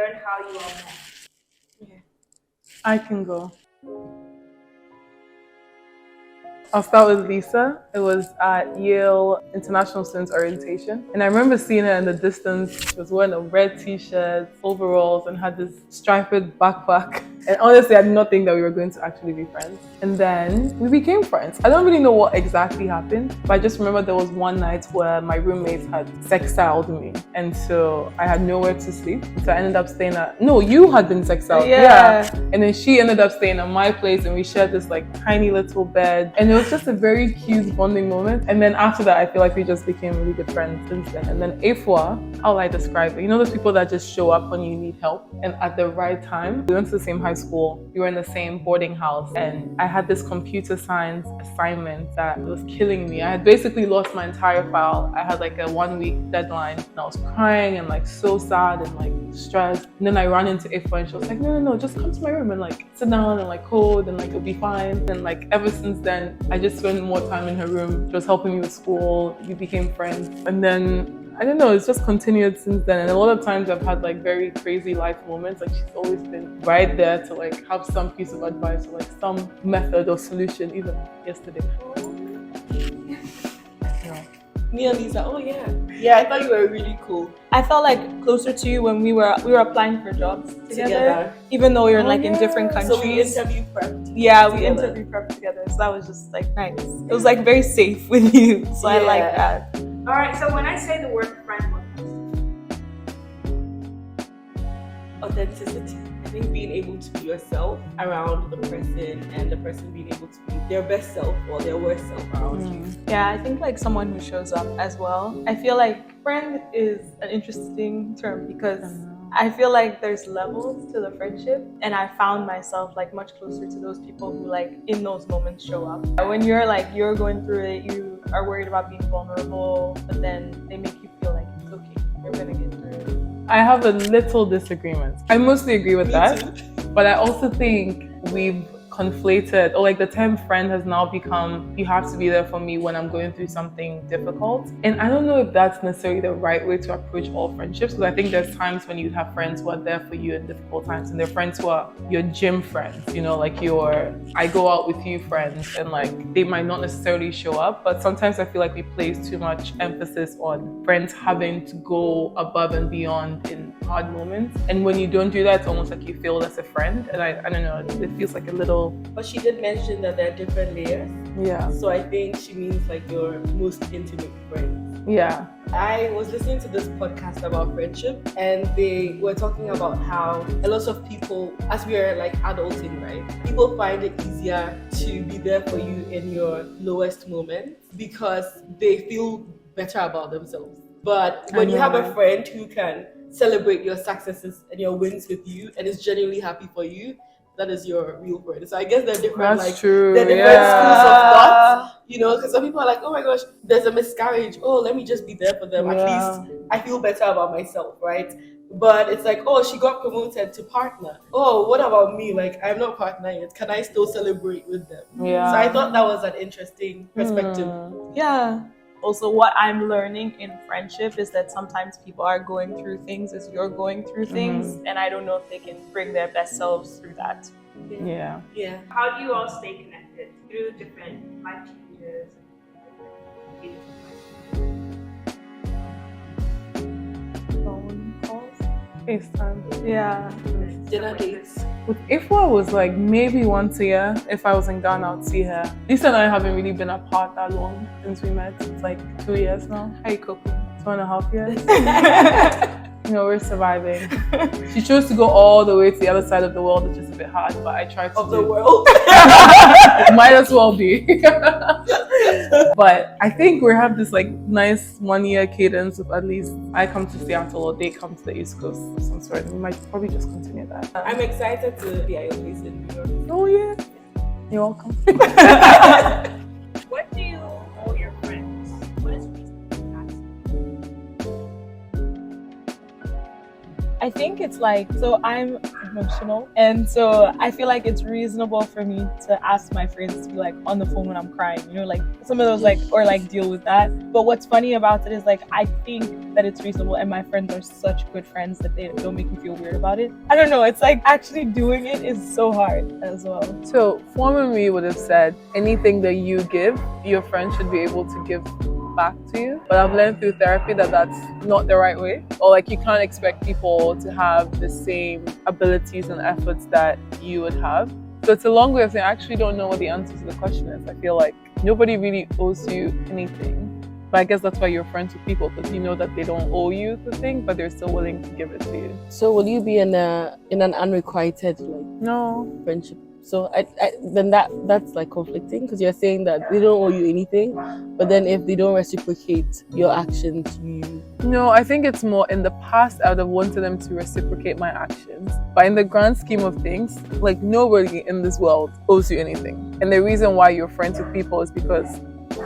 learn how you all met. Yeah. I can go. I'll start with Lisa. It was at Yale International Students Orientation. And I remember seeing her in the distance. She was wearing a red t-shirt, overalls, and had this striped backpack. And honestly, I did not think that we were going to actually be friends. And then we became friends. I don't really know what exactly happened, but I just remember there was one night where my roommates had sextiled me. And so I had nowhere to sleep. So I ended up staying at, no, you had been sextiled. Yeah. And then she ended up staying at my place and we shared this like tiny little bed. And it was just a very cute bonding moment. And then after that, I feel like we just became really good friends since then. And then Afua, how will I describe it? You know those people that just show up when you need help and at the right time? We went to the same high school. We were in the same boarding house. And I had this computer science assignment that was killing me. I had basically lost my entire file. I had like a 1-week deadline and I was crying and like so sad and like stressed. And then I ran into Afua and she was like, no, just come to my room and like sit down and like code and like it'll be fine. And like ever since then, I just spent more time in her room. She was helping me with school. We became friends. And then I don't know, it's just continued since then. And a lot of times I've had like very crazy life moments. Like she's always been right there to like have some piece of advice or like some method or solution, even yesterday. Me and Lisa, oh yeah. Yeah, I thought you were really cool. I felt like closer to you when we were applying for jobs together. Even though we were like in different countries. So we interview prepped. Yeah, we interview prepped together. So that was just like nice. It was like very safe with you. So I like that. All right, so when I say the word friend, what comes Authenticity. I think being able to be yourself around the person and the person being able to be their best self or their worst self around you. Yeah, I think like someone who shows up as well. I feel like friend is an interesting term because I feel like there's levels to the friendship and I found myself like much closer to those people who like in those moments show up. When you're like, you're going through it, you are worried about being vulnerable, but then they make you feel like it's okay, you're gonna get through it. I have a little disagreement. I mostly agree with that, but I also think we've conflated, or like the term friend has now become, you have to be there for me when I'm going through something difficult. And I don't know if that's necessarily the right way to approach all friendships, because I think there's times when you have friends who are there for you in difficult times, and they're friends who are your gym friends, you know, like your I go out with you friends, and like they might not necessarily show up, but sometimes I feel like we place too much emphasis on friends having to go above and beyond in hard moments. And when you don't do that, it's almost like you feel as a friend. And I don't know, it feels like a little. But she did mention that there are different layers. Yeah. So I think she means like your most intimate friends. Yeah. I was listening to this podcast about friendship and they were talking about how a lot of people, as we are like adulting, right? People find it easier to be there for you in your lowest moments because they feel better about themselves. But when you have a friend who can celebrate your successes and your wins with you and is genuinely happy for you, that is your real friend. So I guess they're different. That's true. They're different schools of thought, you know, because some people are like, oh my gosh, there's a miscarriage. Oh, let me just be there for them. At least I feel better about myself, right? But it's like, oh, she got promoted to partner. Oh, what about me? Like, I'm not partner yet. Can I still celebrate with them? Yeah. So I thought that was an interesting perspective. Yeah. Also, what I'm learning in friendship is that sometimes people are going through things as you're going through things, and I don't know if they can bring their best selves through that. Yeah. Yeah. How do you all stay connected through different life changes? Phone calls. FaceTime. Yeah. Dinner dates. With Ifwa, it was like maybe once a year. If I was in Ghana, I'd see her. Lisa and I haven't really been apart that long since we met. It's like 2 years now. How are you coping? 2.5 years. You know, we're surviving. She chose to go all the way to the other side of the world, which is a bit hard, but I tried to. Of the world. Might as well be. But I think we have this like nice 1 year cadence of at least I come to Seattle or they come to the East Coast of some sort. We might probably just continue that. I'm excited to be at your place in New York. Oh yeah. You're welcome. What do you owe your friends? What is reasonable? I I think it's like, so I'm emotional, and so I feel like it's reasonable for me to ask my friends to be like on the phone when I'm crying, you know, like some of those like, or like deal with that. But what's funny about it is like, I think that it's reasonable, and my friends are such good friends that they don't make me feel weird about it. I don't know, it's like actually doing it is so hard as well. So former me would have said anything that you give, your friend should be able to give back to you. But I've learned through therapy that that's not the right way. Or like you can't expect people to have the same abilities and efforts that you would have. So it's a long way of saying I actually don't know what the answer to the question is. I feel like nobody really owes you anything. But I guess that's why you're friends with people, because you know that they don't owe you the thing, but they're still willing to give it to you. So will you be in an unrequited like No. friendship? So then that's like conflicting, because you're saying that they don't owe you anything, but then if they don't reciprocate your actions, you... No, I think it's more in the past I would have wanted them to reciprocate my actions. But in the grand scheme of things, like nobody in this world owes you anything. And the reason why you're friends with people is because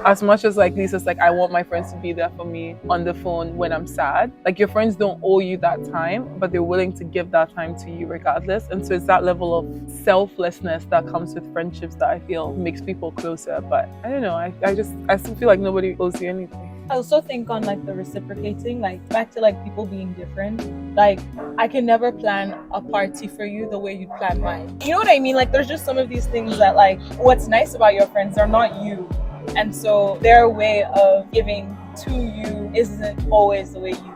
as much as like Lisa's like, I want my friends to be there for me on the phone when I'm sad, like your friends don't owe you that time, but they're willing to give that time to you regardless. And so it's that level of selflessness that comes with friendships that I feel makes people closer. But I don't know, I still feel like nobody owes you anything. I also think on like the reciprocating, like back to like people being different. Like I can never plan a party for you the way you plan mine. You know what I mean? Like there's just some of these things that like what's nice about your friends are not you. And so their way of giving to you isn't always the way you